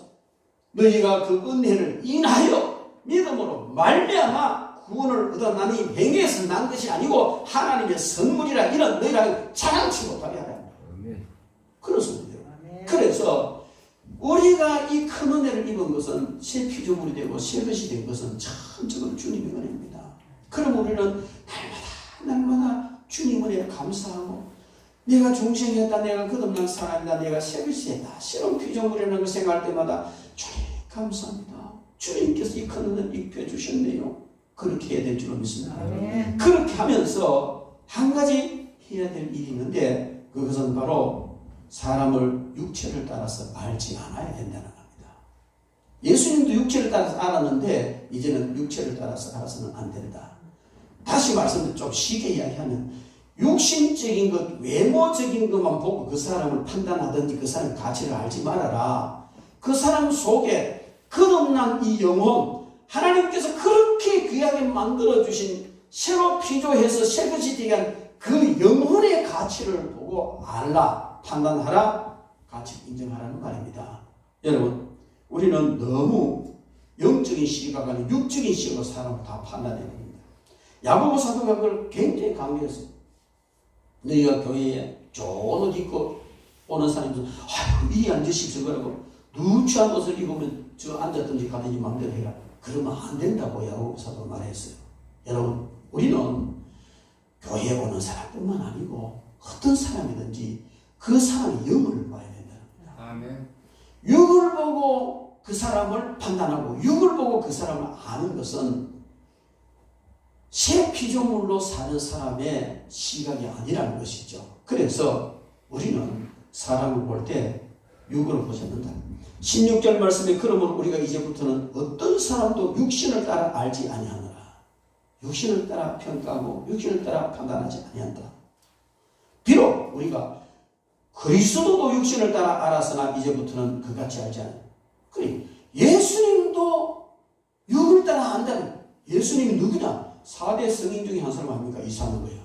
너희가 그 은혜를 인하여 믿음으로 말미암아 구원을 얻어나니 행위에서 난 것이 아니고 하나님의 선물이라 이런 너희가 자랑치 못하게 하라. 그렇습니다. 그래서 우리가 이 큰 은혜를 입은 것은 새 피조물이 되고 새 것이 된 것은 전적으로 주님의 은혜입니다. 그럼 우리는 날마다 주님 은혜에 감사하고 내가 중생했다, 내가 거듭난 사람이다, 내가 새 것이 됐다, 새로운 피조물이라는 걸 생각할 때마다 주님 감사합니다. 주님께서 이 큰 은혜를 입혀주셨네요. 그렇게 해야 될 줄로 믿습니다. 그렇게 하면서 한 가지 해야 될 일이 있는데 그것은 바로 사람을 육체를 따라서 알지 않아야 된다는 겁니다. 예수님도 육체를 따라서 알았는데 이제는 육체를 따라서 알아서는 안 된다. 다시 말씀드려 좀 쉽게 이야기하면 육신적인 것, 외모적인 것만 보고 그 사람을 판단하든지 그 사람의 가치를 알지 말아라. 그 사람 속에 거듭난 이 영혼, 하나님께서 그렇게 귀하게 만들어주신 새로 피조해서 새 것이 되게 한 그 영혼의 가치를 보고 알라, 판단하라, 가치 인정하라는 말입니다. 여러분, 우리는 너무 영적인 시각이 아니라 육적인 시각으로 사람을 다 판단해야 됩니다. 야고보 사도가 그걸 굉장히 강조했어요. 너희가 교회에 좋은 옷 입고 오는 사람들은 이리 앉으십시오 그러고 누추한 옷을 입으면 저 앉았든지 가든지 마음대로 해라. 그러면 안 된다고 야고보 사도가 말했어요. 여러분, 우리는 교회에 오는 사람뿐만 아니고 어떤 사람이든지 그 사람의 영을 봐야 된다는 겁니다. 아멘. 육을 보고 그 사람을 판단하고 육을 보고 그 사람을 아는 것은 새 피조물로 사는 사람의 시각이 아니라는 것이죠. 그래서 우리는 사람을 볼 때 육으로 보지 않는다. 16절 말씀에 그러면 우리가 이제부터는 어떤 사람도 육신을 따라 알지 아니하노라. 육신을 따라 평가하고 육신을 따라 판단하지 아니한다. 비록 우리가 그리스도도 육신을 따라 알았으나 이제부터는 그같이 알지 않아요. 그래, 예수님도 육을 따라 안다는, 예수님이 누구냐? 4대 성인 중에 한 사람 아닙니까? 이사노예요.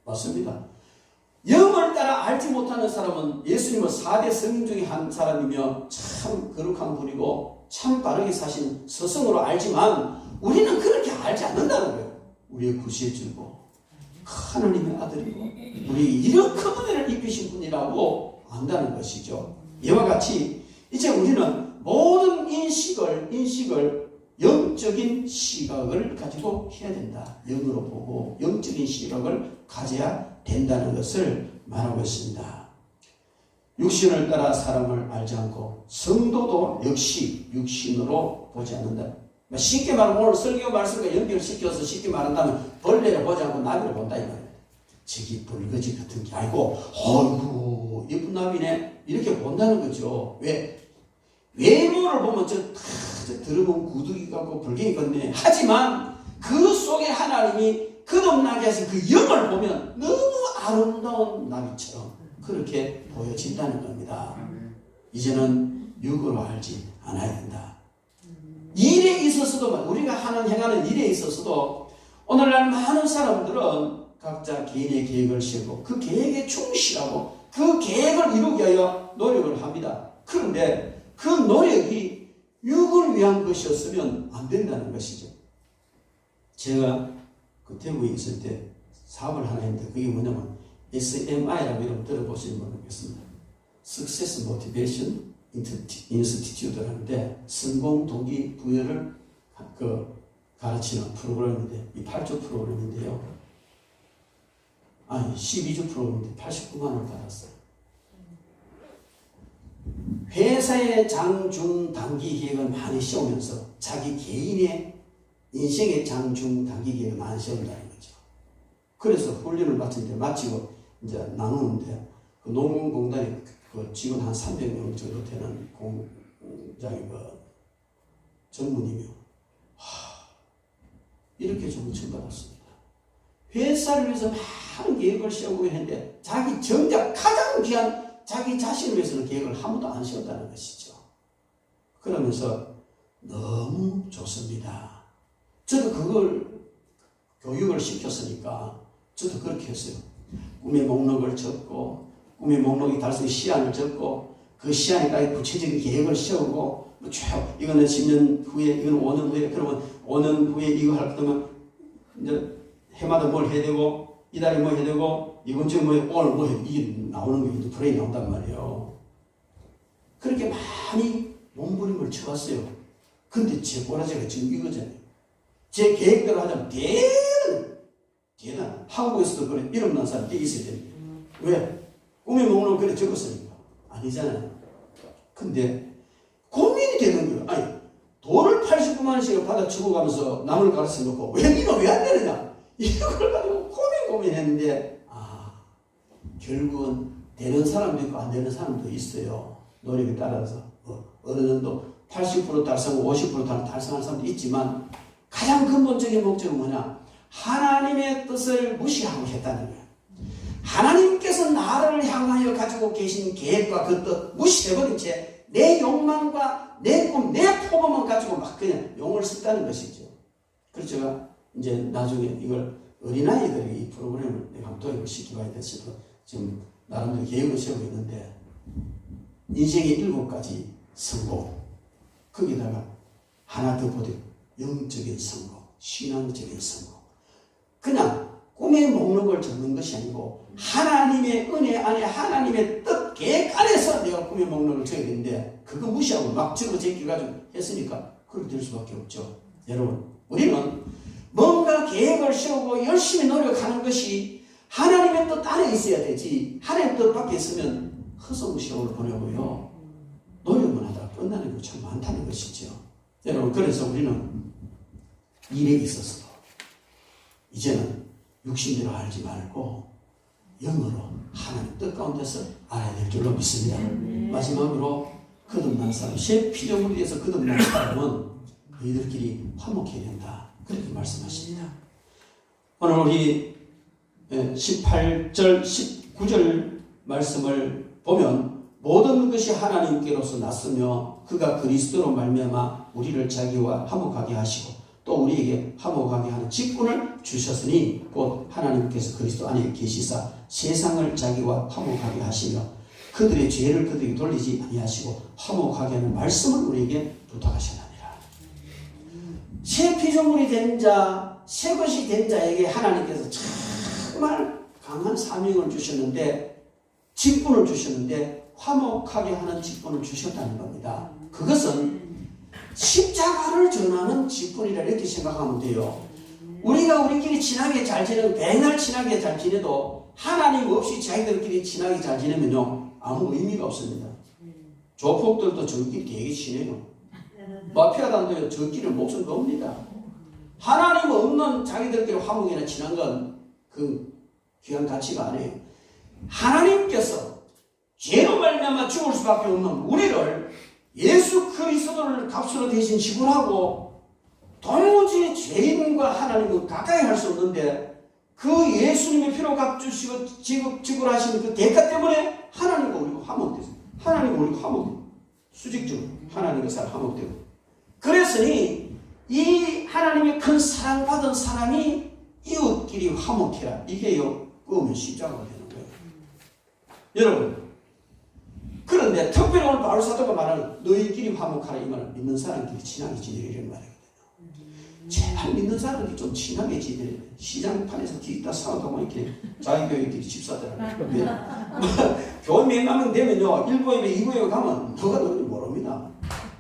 맞습니다. 영을 따라 알지 못하는 사람은 예수님은 4대 성인 중에 한 사람이며 참 거룩한 분이고 참 바르게 사신 스승으로 알지만 우리는 그렇게 알지 않는다는 거예요. 우리의 구세주고 하나님의 아들이고 우리 이런 큰 은혜를 입히신 분이라고 안다는 것이죠. 이와 같이 이제 우리는 모든 인식을 영적인 시각을 가지고 해야 된다. 영으로 보고 영적인 시각을 가져야 된다는 것을 말하고 있습니다. 육신을 따라 사람을 알지 않고 성도도 역시 육신으로 보지 않는다. 쉽게 말하면 오늘 설교 말씀과 연결시켜서 쉽게 말한다면 벌레를 보지 않고 나비를 본다 이 말이에요. 저기 벌거지 같은 게 아니고 어이구 예쁜 나비네 이렇게 본다는 거죠. 왜? 외모를 보면 저 더러운 구두기 같고 불경이 같네. 하지만 그 속에 하나님이 거듭나게 하신 그 영을 보면 너무 아름다운 나비처럼 그렇게 보여진다는 겁니다. 이제는 육으로 알지 않아야 된다. 일에 있어서도 우리가 행하는 일에 있어서도 오늘날 많은 사람들은 각자 개인의 계획을 세우고 그 계획에 충실하고 그 계획을 이루기 위하여 노력을 합니다. 그런데 그 노력이 육을 위한 것이었으면 안 된다는 것이죠. 제가 그 대구에 있을 때 사업을 하나 했는데 그게 뭐냐면 SMI라고 이름 들어보시는 분은 있겠습니다. Success Motivation Institute라는데 성공 동기 부여를 가르치는 프로그램인데 이 8주 프로그램인데요. 아니 12주 프로그램인데 89만 원을 받았어요. 회사의 장, 중, 단기 계획을 많이 세우면서 자기 개인의 인생의 장, 중, 단기 계획을 많이 세운다는 거죠. 그래서 훈련을 마치고 이제 나누는데 그 농군공단이 그 직원 한 300명 정도 되는 공장의 전무님이요. 이렇게 좀 처음받았습니다. 회사를 위해서 많은 계획을 세우고 있는데 자기 정작 가장 귀한 자기 자신을 위해서는 계획을 한 번도 안 세웠다는 것이죠. 그러면서 너무 좋습니다. 저도 그걸 교육을 시켰으니까 저도 그렇게 했어요. 꿈의 목록을 적고 꿈의 목록이 달성의 시한을 적고 그 시한에까지 구체적인 계획을 세우고 이거는 10년 후에 이거는 5년 후에 그러면 5년 후에 이거 할 거면 이제 해마다 뭘 해야 되고 이달에 뭐 해야 되고 이번 주에 뭐 오늘 뭐 해야 이게 나오는 게 프레임이 나온단 말이에요. 그렇게 많이 몸부림을 쳐왔어요. 근데 제 꼬라지가 지금 이거잖아요. 제 계획대로 하자면 대단한 한국에서도 그래 이름 난 사람 꽤 있어야 됩니다. 왜? 꿈의 목록을 그래 적었으니까. 아니잖아요. 근데 고민이 되는 거예요. 아니 돈을 89만 원씩을 받아 죽어가면서 남을 가르쳐 놓고 왜 니가 왜 안 되느냐 이걸 가지고 고민했는데 결국은 되는 사람도 있고 안 되는 사람도 있어요. 노력에 따라서 어느 정도 80% 달성하고 50% 달성하는 사람도 있지만 가장 근본적인 목적은 뭐냐? 하나님의 뜻을 무시하고 했다는 거예요. 하나님께서 나를 향하여 가지고 계신 계획과 그 뜻 무시해버린 채 내 욕망과 내 꿈, 내 포부만 가지고 막 그냥 용을 썼다는 것이죠. 그래서 제가 이제 나중에 이걸 어린아이들이 이 프로그램을 내가 한번 도입을 시켜봐야 돼서 지금 나름대로 계획을 세우고 있는데 인생의 7가지 성공 거기다가 하나 더 보되 영적인 성공, 신앙적인 성공 그냥 꿈의 목록을 적는 것이 아니고 하나님의 은혜 안에 하나님의 뜻 계획 안에서 내가 꿈의 목록을 적어야 되는데 그거 무시하고 막 적어 제끼가지고 했으니까 그렇게 될 수밖에 없죠. 여러분 우리는 뭔가 계획을 세우고 열심히 노력하는 것이 하나님의 뜻 안에 있어야 되지 하나님의 뜻 밖에 있으면 허송시험을 보내고요. 노력만 하다가 끝나는 게 참 많다는 것이죠. 여러분 그래서 우리는 일에 있어서도 이제는 육신대로 알지 말고 영으로 하나님 뜻 가운데서 알아야 될 줄로 믿습니다. 마지막으로 거듭난 사람, 새 피조물에 대해서 거듭난 사람은 너희들끼리 화목해야 된다. 그렇게 말씀하십니다. 오늘 우리 18절, 19절 말씀을 보면 모든 것이 하나님께로서 났으며 그가 그리스도로 말미암아 우리를 자기와 화목하게 하시고 또 우리에게 화목하게 하는 직분을 주셨으니 곧 하나님께서 그리스도 안에 계시사 세상을 자기와 화목하게 하시며 그들의 죄를 그들에게 돌리지 아니하시고 화목하게 하는 말씀을 우리에게 부탁하셨느니라. 새 피조물이 된 자, 새 것이 된 자에게 하나님께서 정말 강한 사명을 주셨는데, 직분을 주셨는데 화목하게 하는 직분을 주셨다는 겁니다. 그것은 십자가를 전하는 직분이라 이렇게 생각하면 돼요. 우리가 우리끼리 친하게 잘 지내고 맨날 친하게 잘 지내도 하나님 없이 자기들끼리 친하게 잘 지내면요 아무 의미가 없습니다. 조폭들도 저끼리 되게 친해요. 마피아단도 저끼리 목숨 겁니다. 하나님 없는 자기들끼리 화목이나 친한 건 그 귀한 가치가 아니에요. 하나님께서 죄로 말미암아 죽을 수밖에 없는 우리를 예수 그리스도를 값으로 대신 지불하고 도무지 죄인과 하나님은 가까이 할 수 없는데 그 예수님의 피로 값주시고 지불하시는 그 대가 때문에 하나님과 우리가 화목되죠. 하나님과 우리가 화목돼요. 수직적으로 하나님과 사람 화목되고. 그랬으니 이 하나님의 큰 사랑받은 사람이 이웃끼리 화목해라. 이게요 그러면 십자가가 되는 거예요. 여러분, 그런데 특별히 오늘 바울 사도가 말하는 너희끼리 화목하라 이 말은 믿는 사람끼리 친하게 지내려는 말이거든요. 제발 믿는 사람끼리 좀 친하게 지내려. 시장판에서 뒤있다 싸우다가 이렇게 자기 교회끼리 집사더라고요. 교회 몇 명 되면요 1부에 2부에 가면 누가 누군지 모릅니다.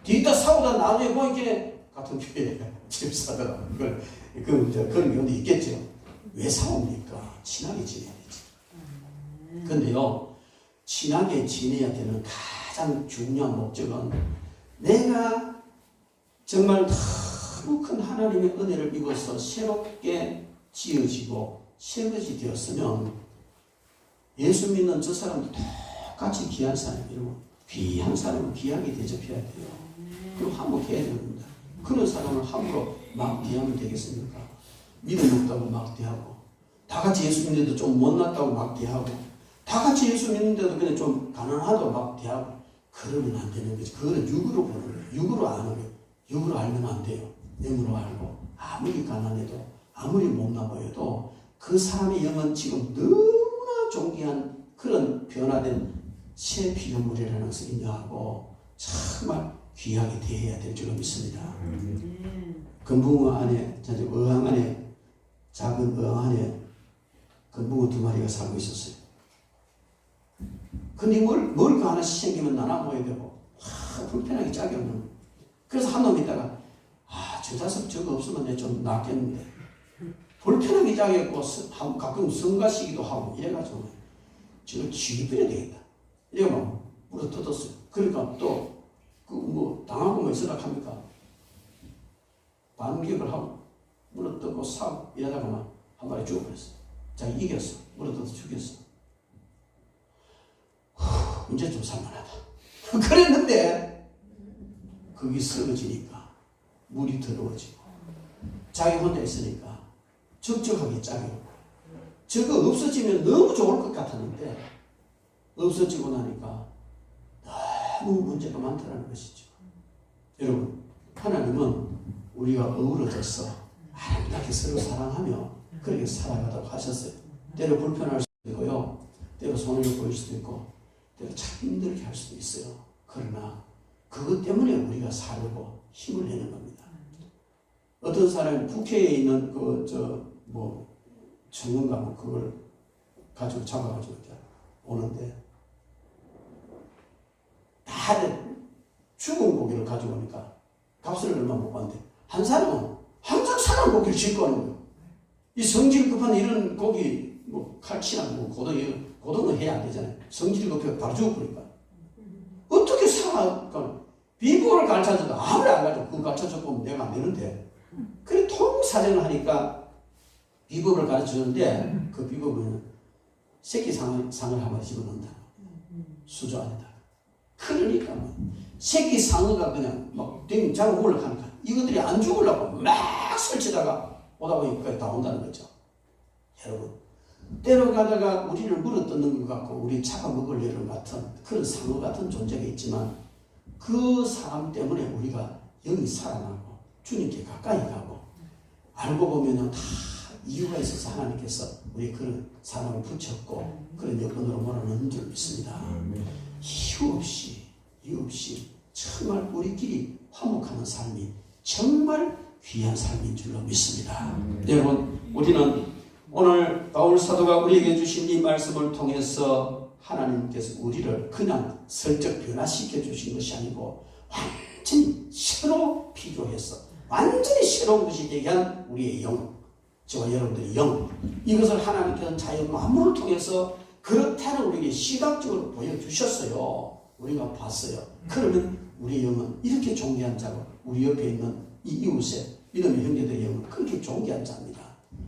뒤있다 싸우다 나중에 보니까 같은 교회에 집사더라고요. 그런 경우도 있겠죠. 왜 싸웁니까? 친하게 지내야 되지. 근데요 친하게 지내야 되는 가장 중요한 목적은 내가 정말 너무 큰 하나님의 은혜를 입어서 새롭게 지어지고 새 것이 되었으면 예수 믿는 저 사람도 똑같이 귀한 사람이고 귀한 사람은 귀하게 대접해야 돼요. 그럼 화목해야 됩니다. 그런 사람을 함부로 막 대하면 되겠습니까? 믿음 없다고 막 대하고 다 같이 예수 믿는데도 좀 못났다고 막 대하고 다 같이 예수 믿는데도 그냥 좀 가난하다고 막 대하고 그러면 안 되는 거지. 그거는 육으로 보는 거예요. 육으로 아는 거예요. 육으로 알면 안 돼요. 영으로 알고 아무리 가난해도 아무리 못나 보여도 그 사람의 영은 지금 너무나 존귀한 그런 변화된 새 피조물이라는 것을 인정하고 정말 귀하게 대해야 될 줄로 믿습니다. 금붕어 안에, 어항 안에, 작은 어항 안에 금붕어 2마리가 살고 있었어요. 근데 뭘 그 하나씩 생기면 나나 보여야 되고, 불편하게 짝이 없는 거예요. 그래서 한 놈 있다가, 저 자식 저거 없으면 내가 좀 낫겠는데. 불편하게 짝이 없고, 가끔 성가시기도 하고, 이래가지고, 저거 죽이버려야 되겠다. 이래가 물어 뜯었어요. 그러니까 또, 당하고 뭐 있으라 합니까? 반격을 하고, 물어 뜯고 사고, 이러다가 한 마리 죽어버렸어. 자기 이겼어. 물어 뜯어 죽였어. 이제 좀 살만하다. 그랬는데 거기 썩어지니까 물이 더러워지고 자기 혼자 있으니까 적적하게 짝이 없고 저거 없어지면 너무 좋을 것 같았는데 없어지고 나니까 너무 문제가 많다는 것이죠. 여러분, 하나님은 우리가 어우러져서 아름답게 서로 사랑하며 그렇게 살아가도록 하셨어요. 때로 불편할 수도 있고요. 때로 손해를 보일 수도 있고 때로 참 힘들게 할 수도 있어요. 그러나 그것 때문에 우리가 살고 힘을 내는 겁니다. 어떤 사람이 국회에 있는 청문가 그걸 가지고 잡아가지고 오는데 다들 죽은 고기를 가지고 오니까 값을 얼마 못 받는데 한 사람은 항상 사람 고기를 싣고 오는 거예요. 이 성질 급한 이런 고기 칼치나 고등어 해야 안 되잖아요. 성질이 급해 바로 죽어버리니까. 어떻게 살아가? 비법을 가르쳐줘도 아무리 안 가르쳐 그거 가르쳐줘 보면 내가 안 되는데. 그래 통사정을 하니까 비법을 가르쳐 주는데 그 비법은 새끼 상을 한번 집어넣는다. 수저 안에다가. 그러니까 뭐 새끼 상어가 그냥 막 댕 자고 올라가니까 이것들이 안 죽으려고 막 설치다가 오다 보니까 다 온다는 거죠. 여러분, 때로 가다가 우리를 물어뜯는 것 같고 우리 잡아먹을 여러 같은 그런 상어 같은 존재가 있지만 그 사람 때문에 우리가 영이 살아나고 주님께 가까이 가고 알고 보면은 다 이유가 있어서 하나님께서 우리 그런 사람을 붙였고 그런 여건으로 몰아넣는 줄 믿습니다. 이유 없이 정말 우리끼리 화목하는 삶이 정말 귀한 삶인 줄로 믿습니다. 여러분, 우리는 오늘 바울 사도가 우리에게 주신 이 말씀을 통해서 하나님께서 우리를 그냥 슬쩍 변화시켜 주신 것이 아니고 완전히 새로 피조해서 완전히 새로운 것이 되게 한 우리의 영, 저와 여러분들의 영, 이것을 하나님께서는 자연 만물을 통해서 그렇다는 우리에게 시각적으로 보여주셨어요. 우리가 봤어요. 그러면 우리의 영은 이렇게 존귀한 자고 우리 옆에 있는 이 이웃의 믿음의 형제들의 영은 그렇게 존귀한 자입니다.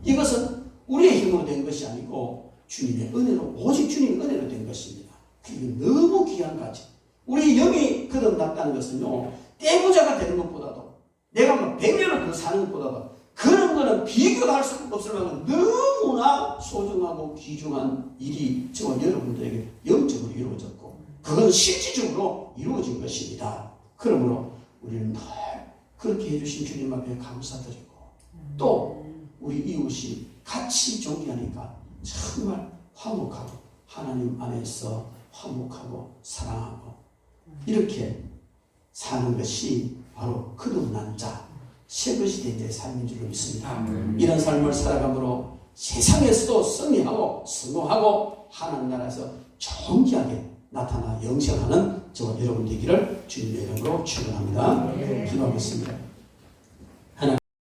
이것은 우리의 힘으로 된 것이 아니고 주님의 은혜로, 오직 주님의 은혜로 된 것입니다. 그게 너무 귀한 가지. 우리 영이 거듭났다는 것은요, 떼부자가 되는 것보다도 내가 뭐 100년을 더 사는 것보다도 그런 거는 비교도 할 수 없을 만큼 너무나 소중하고 귀중한 일이 저와 여러분들에게 영적으로 이루어졌고 그건 실질적으로 이루어진 것입니다. 그러므로 우리는 늘 그렇게 해주신 주님 앞에 감사드리고 또 우리 이웃이 같이 존귀하니까 정말 화목하고 하나님 안에서 화목하고 사랑하고 이렇게 사는 것이 바로 거듭난 자, 새 것이 된 자의 삶인 줄로 믿습니다. 이런 삶을 살아감으로 세상에서도 승리하고 성공하고 하나님 나라에서 존귀하게 나타나 영생하는 저와 여러분 되기를 주님의 이름으로 축원합니다. 기도하겠습니다.